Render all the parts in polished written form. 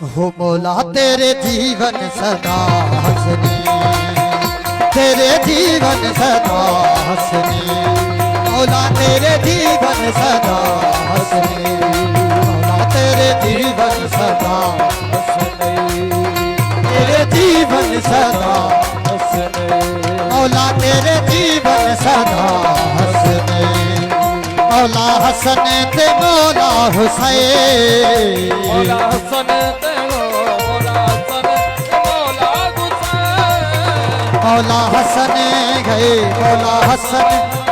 हो मौला तेरे जीवन सदा हंसनी, तेरे जीवन सदा हंसनी, मौला तेरे जीवन सदा हंसनी, मौला तेरे जीवन सदा हंसनी, तेरे जीवन सदा हंसनी, मौला तेरे जीवन सदा हंसनी, मौला हसन ते मौला हुसैन, मौला हसन ते मौला हसन ते मौला हुसैन, मौला हसन गए मौला हसन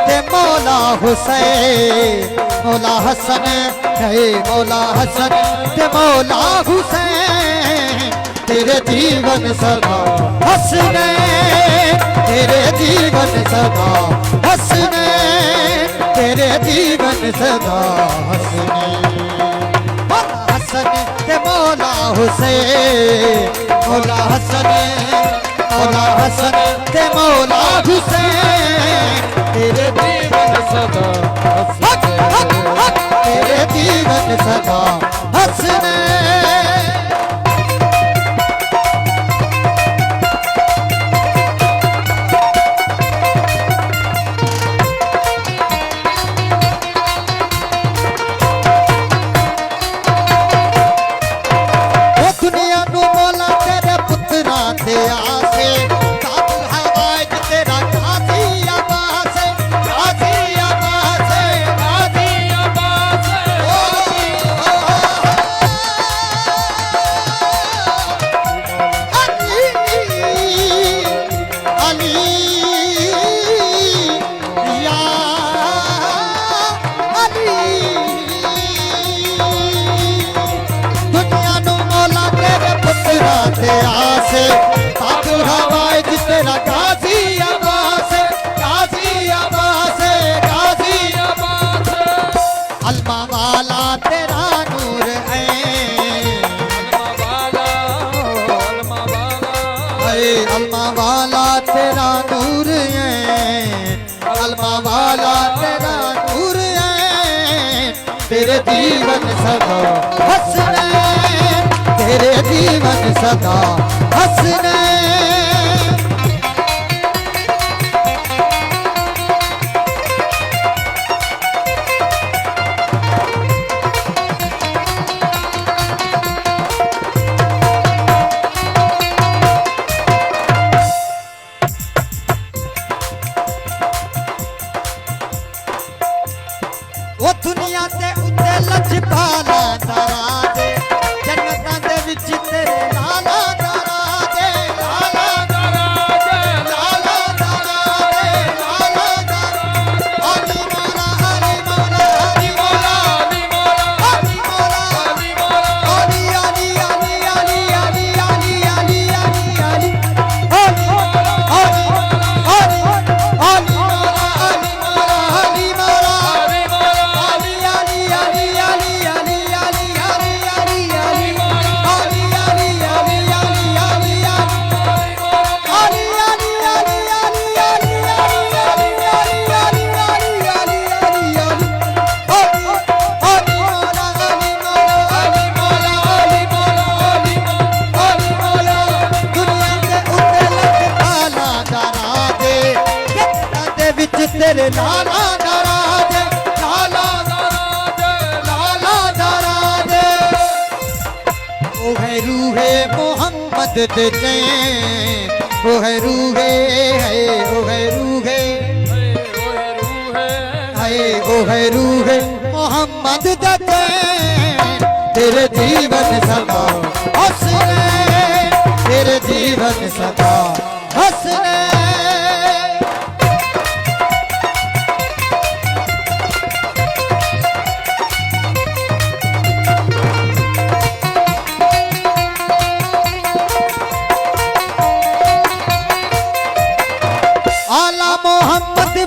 ते मौला हुसैन, मौला हसन गए मौला हसन ते मौला हुसैन, तेरे जीवन सदा हंसने, तेरे जीवन सदा हंसने, तेरे जीवन सदा हंसने, हसन ते मौला हुसैन, मौला हसन, मौला हसन ते मौला हुसैन, तेरे जीवन सदा हंसने, तेरे जीवन सदा हंसने। अलमा वाला तेरा नूर है, अलमा वाला तेरा नूर है, तेरे जीवन सदा हंसने, तेरे जीवन सदा हंसने। दुनिया ते उत्ते लजपाला दरा दे, जन्नतां दे विच तेरे लाला दरा दे, लाला दरा दे, लाला दरा दे, लाला दरा दे। अली मौला अली मौला अली मौला अली मौला अली मौला अली मौला अली अली अली अली अली अली अली अली अली अली अली अली मौला अली मौला अली मौला तेरे लाला दरा दे, लाला दरा दे, लाला दरा दे। ओ है रूहे मोहम्मद दे चैन, ओ है रूहे है, ओ है रूहे है, ओ है रूहे मोहम्मद दे चैन, तेरे जीवन सदा हंसने, तेरे जीवन सदा हंसने।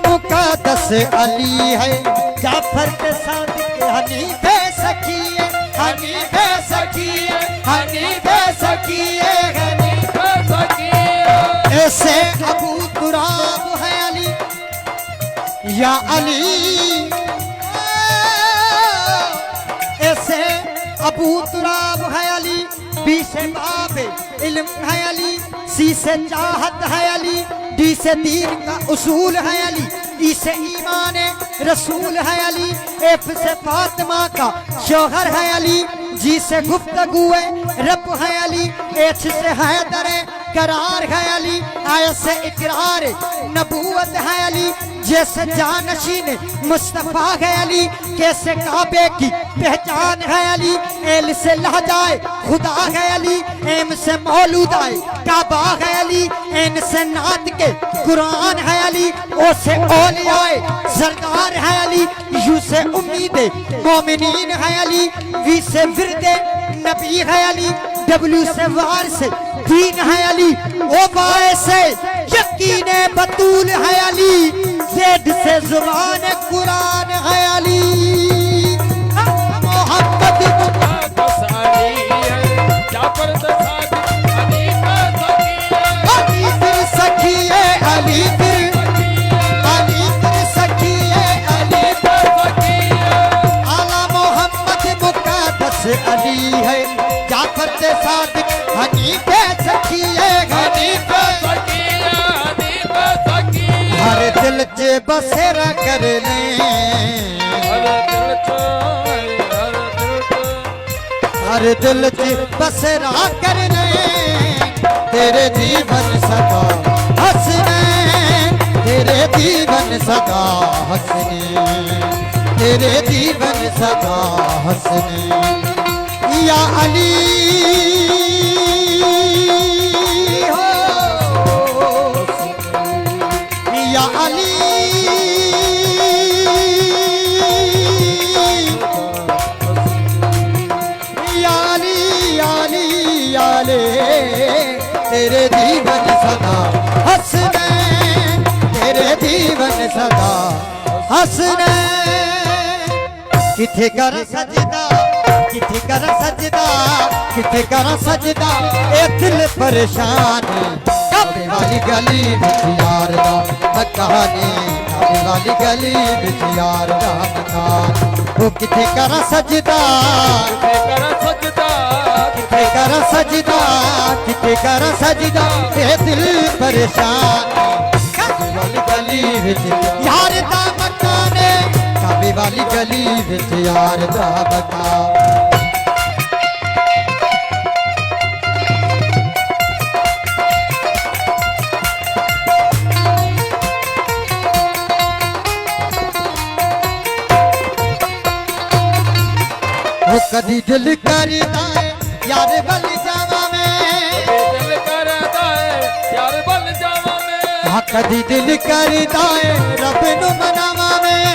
मुक़द्दस अली है, जाफर के सादिक हनीफे सखी है, हनीफे सखी है, हनीफे सखी है, हनीफे सखी है। ऐसे अबू तुराब है अली या अली, ऐसे अबू तुराब है अली बी से बाब इल्म है अली, सी से चाहत है अली, डी से दीन का उसूल है अली, ई से ईमान रसूल है अली, एफ से फातिमा का शोहर है अली, जी से गुफ्तगू रब है अली, एच से हैदर करार है अली, आय से इकरार नबूवत है अली, जैसे जानशीन मुस्तफा है अली, कैसे काबे की पहचान है अली, एल से लहजाए खुदा है अली, एम से मौलूदाए काबा है अली, एन से नात के कुरान है अली, ओ से औलियाए सरदार है अली, यू से उम्मीदे मोमिनीन है अली, वी से विरदे नबी है अली, डब्ल्यू से वार से दीन है अली, ओ बाए से यकीने बतूल है अली, जेड से जुबान कुरान है अली, मोहम्मद बस अली है, जाफर द सादिक अली का सखी है, अली फिर सखी है, अली फिर सखी है, आला मोहम्मद मुक़द्दस अली है, जाफर से सादिक हनीफे सखी है, हनीफे सखी है, हनीफे सखी है। हर दिल च बसेरा कर ले, हर दिल च बसेरा कर ले, तेरे जीवन सदा हंसने, तेरे जीवन सदा हंसने, तेरे जीवन सदा हंसने, या अली हो, या अली तेरे जीवन सदा हंसने, तेरे जीवन सदा हंसने, किथे कर सजदा, किथे कर सजदा, किथे कर सजदा, ए दिल परेशान, काबे वाली गली विच यार दा मकान, काबे वाली गली विच यार दा मकान, ओ किथे कर सजदा, कर सजदा, किथे कर सजदा, किथे कर सजदा, ए दिल परेशान, काबे वाली गली विच यार दा मकान, काबे वाली गली विच यार दा मकान। वो कदी दिल करदा है यार बल जावा में, दिल करदा है यार बल जावा में, हाँ कदी दिल करदा है रब नु मनावा में,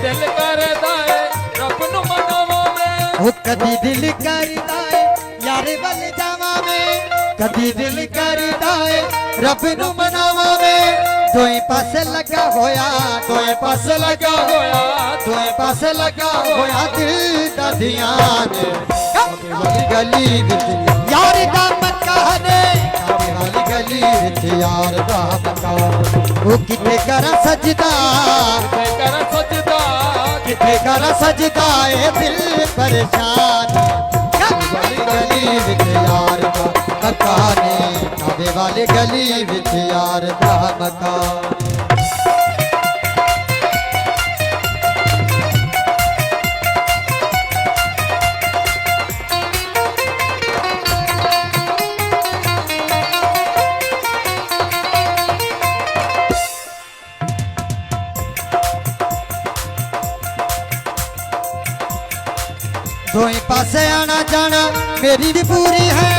दिल करदा है रब नु मनावा में, वो कदी दिल करदा है यार बल जावा में, कदी दिल करदा है रब नु मनावा में, दोए पासे लगा होया, दोए पासे लगा होया, दोए पासे लगा होया दिल दा ध्यान, काबे वाली गली विच यार दा मकान, काबे वाली गली विच यार दा मकान, वो किथे कर सजदा, कर सजदा, किथे कर सजदा, ए दिल परेशान, काबे वाली गली विच यार दा मकान, काबे वाली गली विच यार दा मकान। दोए पासे आना जाना मेरी भी पूरी है,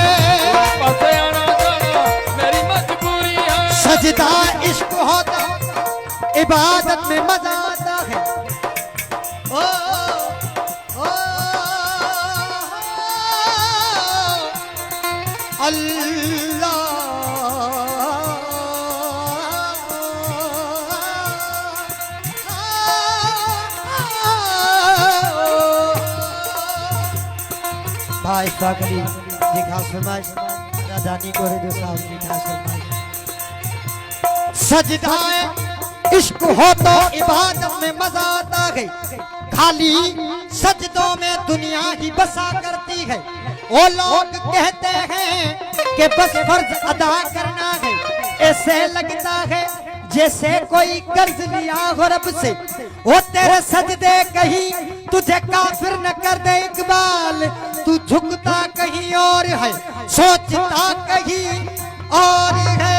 पासे आना जाना मेरी मजबूरी है, सजदा इश्क होता इबादत में मजा आता है, ओ, ओ, अल्लाह भाई साकली जी खास फरमाइश राजानी को रेडियो साहब की खास फरमाइश, सजदा इश्क हो तो इबादत में मजा आता है, खाली सजदों में दुनिया ही बसा करती है, वो लोग कहते हैं कि बस फर्ज अदा करना है, ऐसे लगता है जैसे कोई कर्ज लिया हो रब से। वो तेरे सजदे कहीं तुझे काफिर न कर दे इकबाल, तू झुकता कहीं और है, सोचता कहीं और है।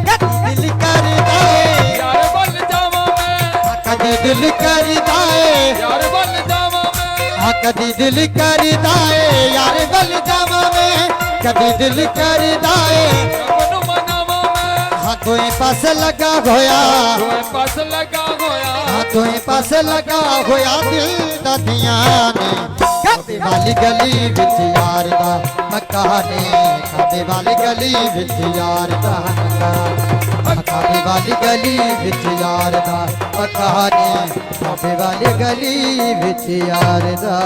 कदी दिल करदा है यार बल जावा मैं, कदी दिल करदा है यार बल जावा मैं, कदी दिल करदा है यार बल जावा मैं, कदी दिल करदा है रब नू मनावा मैं, हाँ तोए पास लगा होया, तोए पास लगा होया, हाँ तोए पास लगा होया दिल दा धियाने। खादे वाली गली विच यार दा मकाने, खादे वाली गली विच यार दा मकाने, खादे वाली गली विच यार दा मकाने, खादे वाली गली विच यार दा